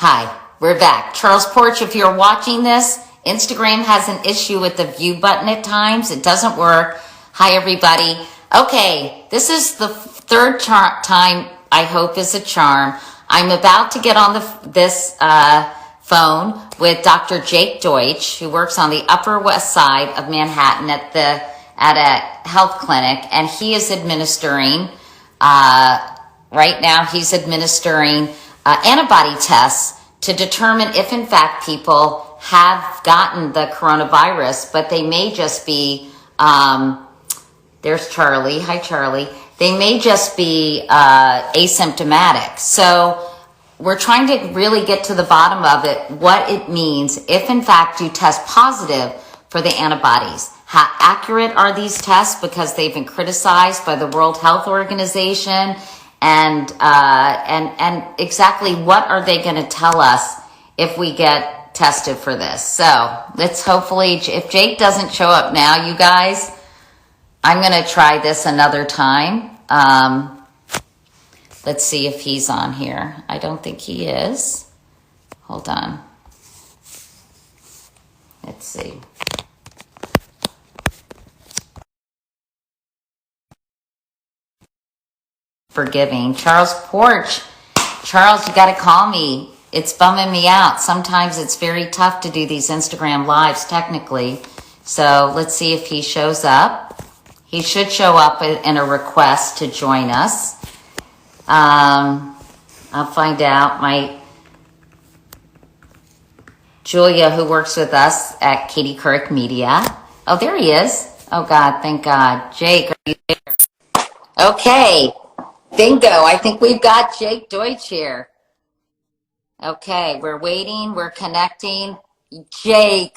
Hi, we're back. Charles Porch, if you're watching this, Instagram has an issue with the view button at times. It doesn't work. Hi, everybody. Okay, this is the third time I hope is a charm. I'm about to get on this phone with Dr. Jake Deutsch, who works on the Upper West Side of Manhattan at a health clinic, and he is administering right now. He's administering antibody tests to determine if in fact people have gotten the coronavirus, but they may just be, there's Charlie. Hi, Charlie. They may just be asymptomatic. So we're trying to really get to the bottom of it, what it means if in fact you test positive for the antibodies. How accurate are these tests, because they've been criticized by the World Health Organization, and exactly what are they going to tell us if we get tested for this? So let's hopefully, if Jake doesn't show up now, you guys, I'm going to try this another time. Let's see if he's on here. I don't think he is. Hold on. Let's see. Forgiving. Charles Porch. Charles, you got to call me. It's bumming me out. Sometimes it's very tough to do these Instagram lives technically. So let's see if he shows up. He should show up in a request to join us. I'll find out. My Julia, who works with us at Katie Couric Media. Oh, there he is. Oh God, thank God. Jake, are you there? Okay. Bingo. I think we've got Jake Deutsch here. Okay, we're waiting. We're connecting. Jake.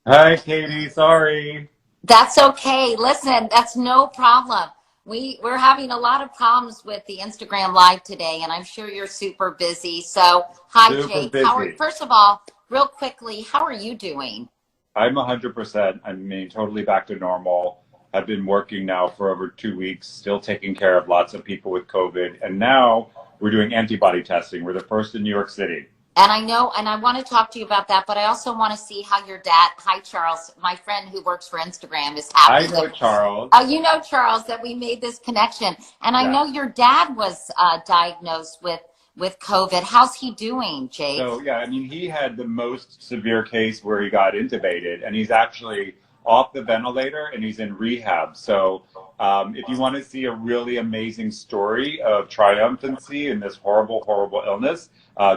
Hi, Katie. Sorry. That's okay. Listen, that's no problem. We're having a lot of problems with the Instagram Live today, and I'm sure you're super busy. So, hi, Super Jake. busy. First of all, real quickly, how are you doing? I'm 100%. I mean, totally back to normal. I've been working now for over 2 weeks, still taking care of lots of people with COVID. And now we're doing antibody testing. We're the first in New York City. And I know, and I want to talk to you about that, but I also want to see how your dad, hi, Charles, my friend who works for Instagram, is happy. I know Charles. Oh, you know, Charles, that we made this connection. And I know your dad was diagnosed with COVID. How's he doing, Jake? So, yeah, I mean, he had the most severe case where he got intubated, and he's actually off the ventilator and he's in rehab. So if you want to see a really amazing story of triumphancy in this horrible, horrible illness,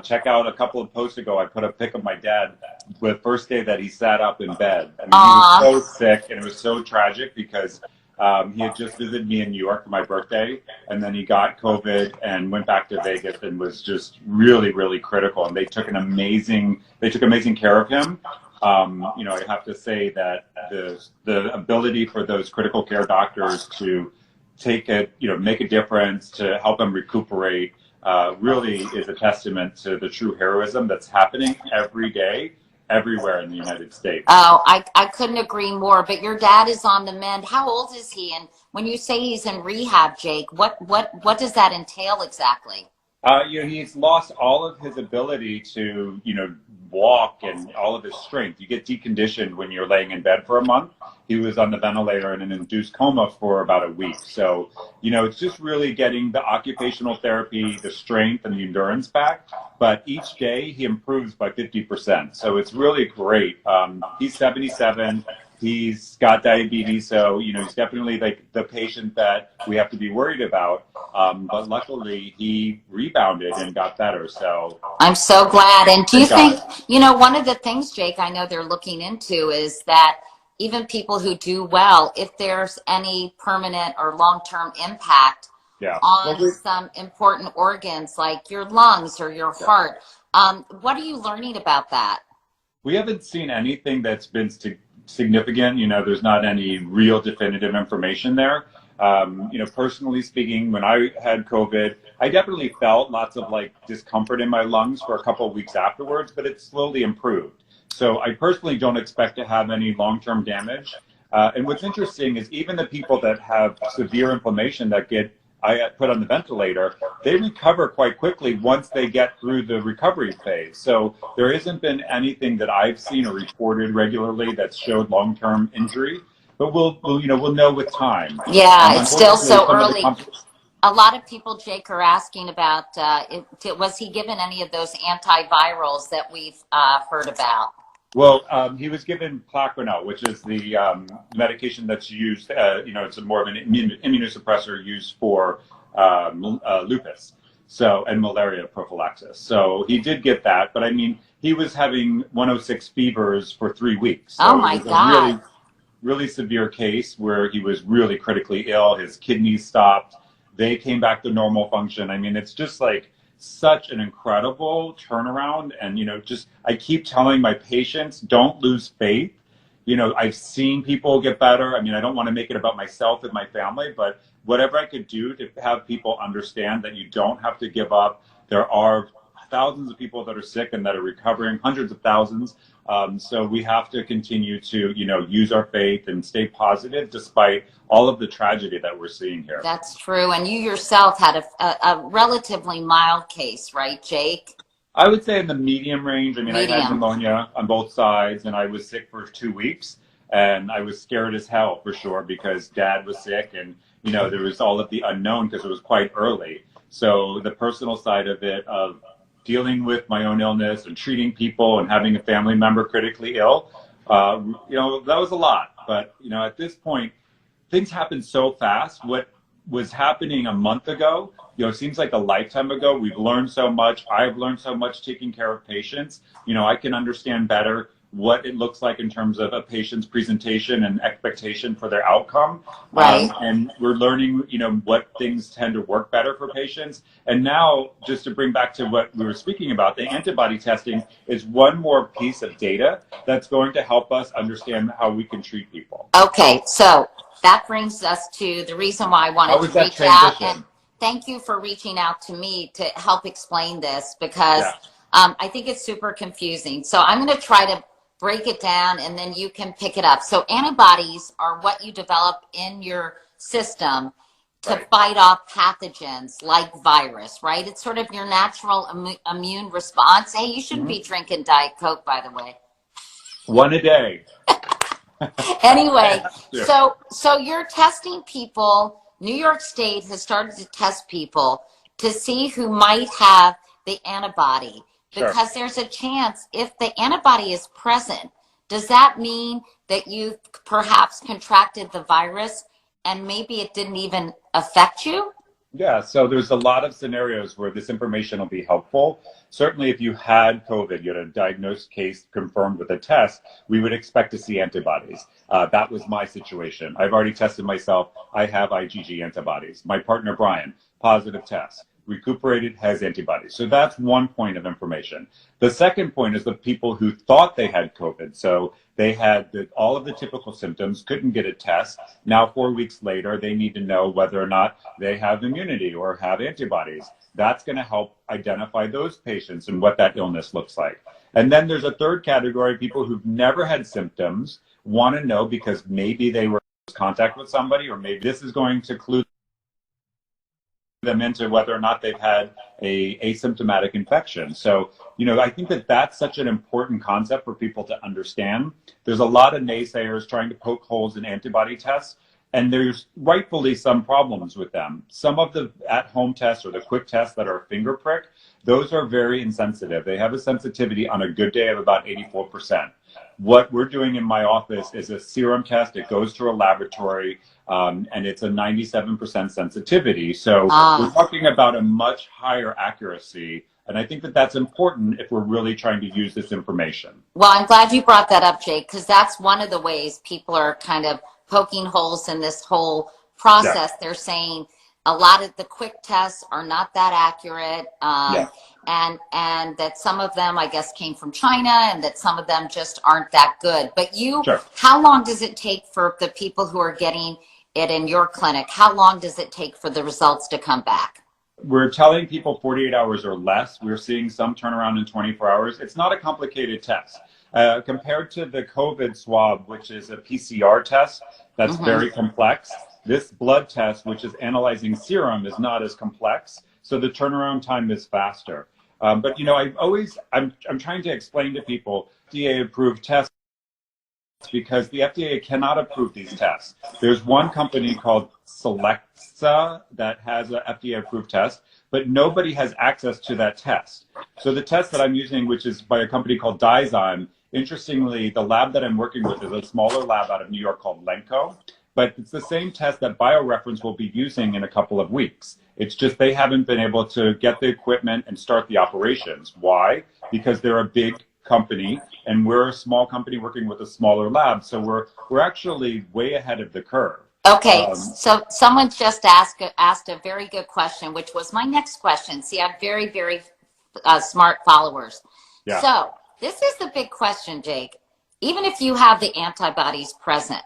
check out a couple of posts ago. I put a pic of my dad the first day that he sat up in bed. I mean, he was so sick, and it was so tragic because he had just visited me in New York for my birthday, and then he got COVID and went back to Vegas and was just really, really critical. And they took amazing care of him. You know, I have to say that the ability for those critical care doctors to take it, you know, make a difference, to help them recuperate, really is a testament to the true heroism that's happening every day, everywhere in the United States. Oh, I couldn't agree more. But your dad is on the mend. How old is he? And when you say he's in rehab, Jake, what does that entail exactly? You know, he's lost all of his ability to, you know, walk and all of his strength. You get deconditioned when you're laying in bed for a month. He was on the ventilator in an induced coma for about a week. So, you know, it's just really getting the occupational therapy, the strength and the endurance back. But each day he improves by 50%. So it's really great. He's 77. He's got diabetes, so, you know, he's definitely like the patient that we have to be worried about. But luckily, he rebounded and got better. So I'm so glad. And do you think, you know, one of the things, Jake, I know they're looking into is that even people who do well, if there's any permanent or long-term impact on some important organs like your lungs or your heart, what are you learning about that? We haven't seen anything that's been significant. You know, there's not any real definitive information there. You know, personally speaking, when I had COVID, I definitely felt lots of like discomfort in my lungs for a couple of weeks afterwards, but it slowly improved. So I personally don't expect to have any long-term damage. And what's interesting is even the people that have severe inflammation that get I put on the ventilator, they recover quite quickly once they get through the recovery phase. So there hasn't been anything that I've seen or reported regularly that showed long-term injury. But we'll know with time. Yeah, it's still Unfortunately, so some of the early. companies. A lot of people, Jake, are asking about was he given any of those antivirals that we've heard about? Well, he was given Plaquenil, which is the medication that's used. It's more of an immunosuppressor used for lupus, and malaria prophylaxis. So he did get that, but I mean, he was having 106 fevers for 3 weeks. Oh So it my was a God. really severe case where he was really critically ill. His kidneys stopped. They came back to normal function. I mean, it's just like such an incredible turnaround. And, just I keep telling my patients, don't lose faith. I've seen people get better. I mean, I don't want to make it about myself and my family, but whatever I could do to have people understand that you don't have to give up. There are thousands of people that are sick and that are recovering, hundreds of thousands. So we have to continue to, use our faith and stay positive despite all of the tragedy that we're seeing here. That's true. And you yourself had a relatively mild case, right, Jake? I would say in the medium range. I mean, I had Medium. pneumonia on both sides, and I was sick for 2 weeks, and I was scared as hell for sure because Dad was sick, and there was all of the unknown because it was quite early. So the personal side of it, of dealing with my own illness and treating people and having a family member critically ill, that was a lot. But at this point, things happen so fast. What was happening a month ago, seems like a lifetime ago. We've learned so much. I've learned so much taking care of patients. I can understand better what it looks like in terms of a patient's presentation and expectation for their outcome. Right. And we're learning, what things tend to work better for patients. And now, just to bring back to what we were speaking about, the antibody testing is one more piece of data that's going to help us understand how we can treat people. Okay, so that brings us to the reason why I wanted to reach out, and thank you for reaching out to me to help explain this because I think it's super confusing. So I'm going to try to break it down and then you can pick it up. So antibodies are what you develop in your system to fight off pathogens like virus, right? It's sort of your natural immune response. Hey, you shouldn't be drinking Diet Coke, by the way. One a day. Anyway, so you're testing people. New York State has started to test people to see who might have the antibody because there's a chance if the antibody is present, does that mean that you perhaps contracted the virus and maybe it didn't even affect you? Yeah, so there's a lot of scenarios where this information will be helpful. Certainly, if you had COVID, you had a diagnosed case confirmed with a test, we would expect to see antibodies. That was my situation. I've already tested myself. I have IgG antibodies. My partner, Brian, positive test. Recuperated, has antibodies. So that's one point of information. The second point is the people who thought they had COVID. So they had all of the typical symptoms, couldn't get a test. Now, 4 weeks later, they need to know whether or not they have immunity or have antibodies. That's going to help identify those patients and what that illness looks like. And then there's a third category, people who've never had symptoms, want to know because maybe they were in contact with somebody, or maybe this is going to clue them into whether or not they've had a asymptomatic infection. So, I think that that's such an important concept for people to understand. There's a lot of naysayers trying to poke holes in antibody tests, and there's rightfully some problems with them. Some of the at-home tests or the quick tests that are finger prick, those are very insensitive. They have a sensitivity on a good day of about 84%. What we're doing in my office is a serum test. It goes through a laboratory, and it's a 97% sensitivity. So we're talking about a much higher accuracy. And I think that that's important if we're really trying to use this information. Well, I'm glad you brought that up, Jake, because that's one of the ways people are kind of poking holes in this whole process. They're saying a lot of the quick tests are not that accurate. And that some of them, I guess, came from China and that some of them just aren't that good. But how long does it take for the people who are getting it in your clinic? How long does it take for the results to come back? We're telling people 48 hours or less. We're seeing some turnaround in 24 hours. It's not a complicated test. Compared to the COVID swab, which is a PCR test that's very complex, This blood test, which is analyzing serum, is not as complex, so the turnaround time is faster. But I'm trying to explain to people FDA-approved tests because the FDA cannot approve these tests. There's one company called Selecta that has an FDA-approved test, but nobody has access to that test. So the test that I'm using, which is by a company called Dyzyme, interestingly, the lab that I'm working with is a smaller lab out of New York called Lenco, but it's the same test that BioReference will be using in a couple of weeks. It's just they haven't been able to get the equipment and start the operations. Why? Because they're a big company and we're a small company working with a smaller lab, so we're actually way ahead of the curve. Okay, so someone just asked a very good question, which was my next question. See, I have very, very smart followers. Yeah. So this is the big question, Jake. Even if you have the antibodies present,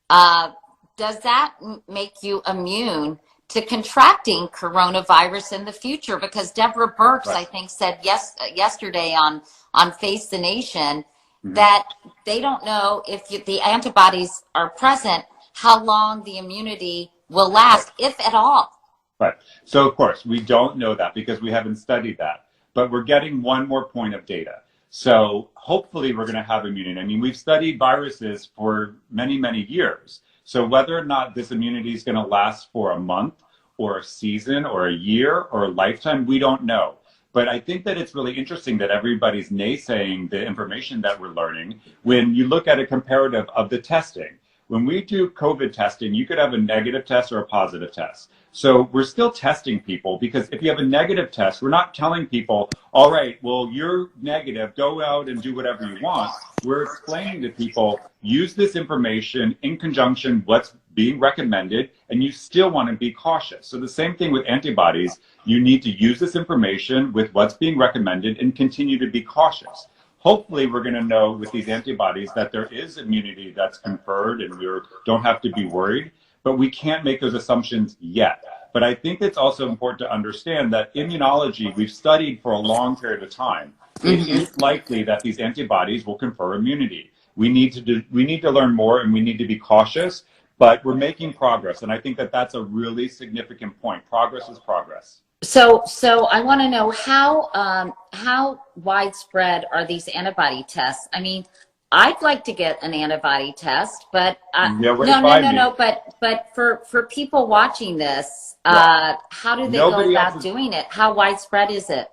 does that make you immune to contracting coronavirus in the future? Because Deborah Birx, Right. I think, said yesterday on Face the Nation that they don't know if the antibodies are present, how long the immunity will last, if at all. Right. So, of course, we don't know that because we haven't studied that. But we're getting one more point of data. So hopefully we're going to have immunity. I mean, we've studied viruses for many, many years. So whether or not this immunity is going to last for a month or a season or a year or a lifetime, we don't know. But I think that it's really interesting that everybody's naysaying the information that we're learning when you look at a comparative of the testing. When we do COVID testing, you could have a negative test or a positive test. So we're still testing people because if you have a negative test, we're not telling people, all right, well, you're negative, go out and do whatever you want. We're explaining to people, use this information in conjunction with what's being recommended, and you still want to be cautious. So the same thing with antibodies, you need to use this information with what's being recommended and continue to be cautious. Hopefully, we're going to know with these antibodies that there is immunity that's conferred and we don't have to be worried, but we can't make those assumptions yet. But I think it's also important to understand that immunology, we've studied for a long period of time. It is likely that these antibodies will confer immunity. We need to learn more and we need to be cautious, but we're making progress. And I think that that's a really significant point. Progress is progress. So I want to know how widespread are these antibody tests? I mean, I'd like to get an antibody test, but no. But for people watching this, how do they go about doing it? How widespread is it?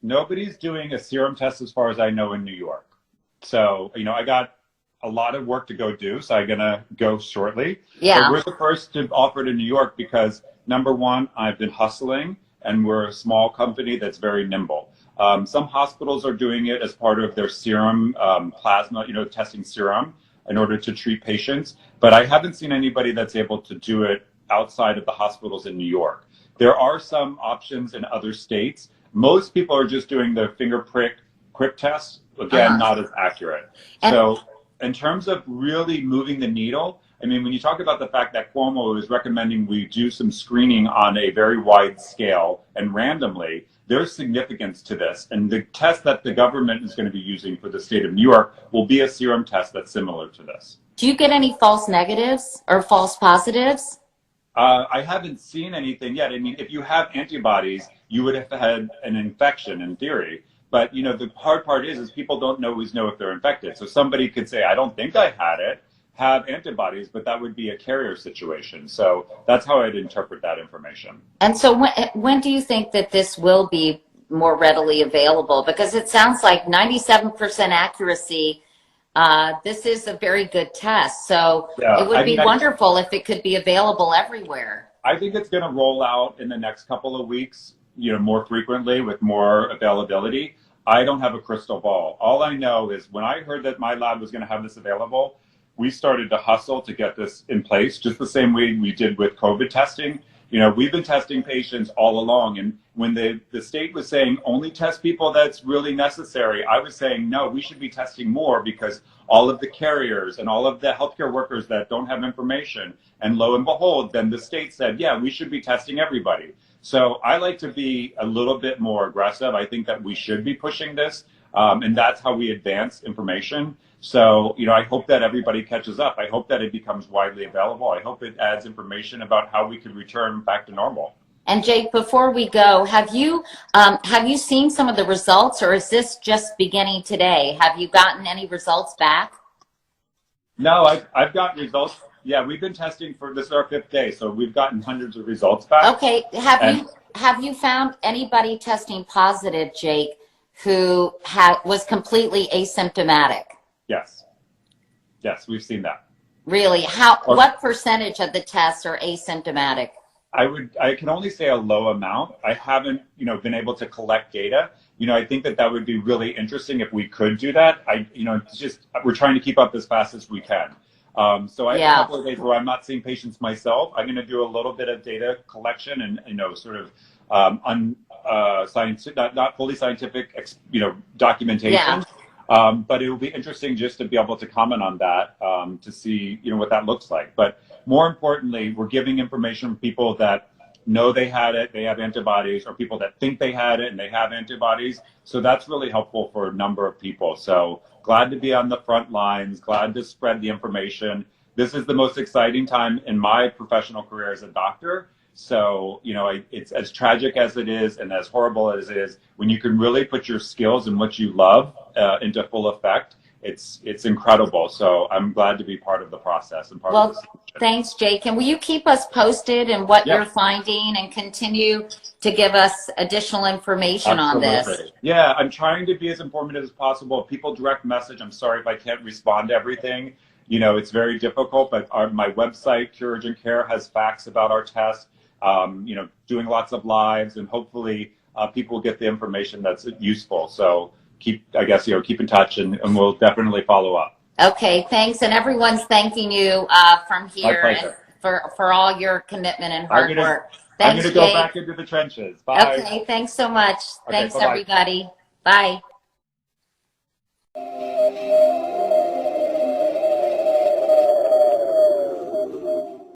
Nobody's doing a serum test as far as I know in New York. So I got a lot of work to go do, so I'm gonna go shortly. Yeah. But we're the first to offer it in New York because number one, I've been hustling. And we're a small company that's very nimble. Some hospitals are doing it as part of their serum plasma, testing serum in order to treat patients. But I haven't seen anybody that's able to do it outside of the hospitals in New York. There are some options in other states. Most people are just doing the finger prick quick test. Again, not as accurate. So in terms of really moving the needle, I mean, when you talk about the fact that Cuomo is recommending we do some screening on a very wide scale and randomly, there's significance to this. And the test that the government is going to be using for the state of New York will be a serum test that's similar to this. Do you get any false negatives or false positives? I haven't seen anything yet. I mean, if you have antibodies, you would have had an infection in theory. But, the hard part is people don't always know if they're infected. So somebody could say, I don't think I had it, have antibodies, but that would be a carrier situation. So that's how I'd interpret that information. And so when do you think that this will be more readily available? Because it sounds like 97% accuracy. This is a very good test. So it would be wonderful if it could be available everywhere. I think it's going to roll out in the next couple of weeks, more frequently with more availability. I don't have a crystal ball. All I know is when I heard that my lab was going to have this available, we started to hustle to get this in place, just the same way we did with COVID testing. We've been testing patients all along. And when the state was saying only test people that's really necessary, I was saying, no, we should be testing more because all of the carriers and all of the healthcare workers that don't have information. And lo and behold, then the state said, yeah, we should be testing everybody. So I like to be a little bit more aggressive. I think that we should be pushing this. And that's how we advance information. So, I hope that everybody catches up. I hope that it becomes widely available. I hope it adds information about how we can return back to normal. And Jake, before we go, have you seen some of the results, or is this just beginning today? Have you gotten any results back? No, I've got results. Yeah, we've been testing this is our 5th day, so we've gotten hundreds of results back. Okay, have you found anybody testing positive, Jake, who was completely asymptomatic? Yes, we've seen that. Really? What percentage of the tests are asymptomatic? I can only say a low amount. I haven't, been able to collect data. I think that would be really interesting if we could do that. It's just, we're trying to keep up as fast as we can. So I have a couple of days where I'm not seeing patients myself. I'm going to do a little bit of data collection and, sort of, not fully scientific, documentation. Yeah. But it will be interesting just to be able to comment on that, to see, what that looks like. But more importantly, we're giving information from people that know they had it, they have antibodies, or people that think they had it and they have antibodies. So that's really helpful for a number of people. So glad to be on the front lines, glad to spread the information. This is the most exciting time in my professional career as a doctor. So, it's as tragic as it is and as horrible as it is, when you can really put your skills and what you love into full effect, it's incredible. So I'm glad to be part of the process and part of this. Thanks, Jake. And will you keep us posted in what you're finding and continue to give us additional information on this? Yeah, I'm trying to be as informative as possible. If people direct message, I'm sorry if I can't respond to everything. It's very difficult, but my website, Cure Urgent Care, has facts about our test. Doing lots of lives, and hopefully people get the information that's useful. So keep in touch, and we'll definitely follow up. Okay, thanks. And everyone's thanking you from here and for all your commitment and hard work. Thanks, I'm going to go back into the trenches. Bye. Okay, thanks so much. Okay, thanks, bye-bye. everybody. Bye.